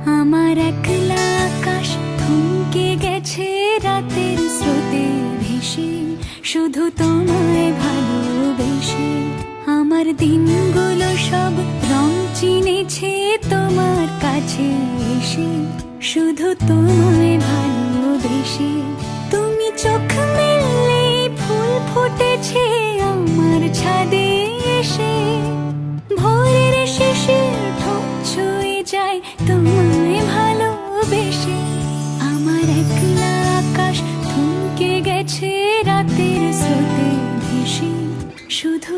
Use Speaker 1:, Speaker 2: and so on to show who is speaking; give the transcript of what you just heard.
Speaker 1: আমার একলা আকাশ থমকে গেছে রাতের স্রোতে ভেসে, শুধু তোমায় ভালোবেসে। আমার দিনগুলো সব রং চিনেছে তোমার কাছে এসে, শুধু তোমায় ভালোবেসে। তুমি চোখ মেললে ফুল ফুটেছে আমার ছাদে এসে, ভোরের শিশির ঠোঁট ছুঁয়ে যায় তোমায় ভালোবেসে। আমার একলা আকাশ থমকে গেছে রাতের স্রোতে ভেসে, শুধু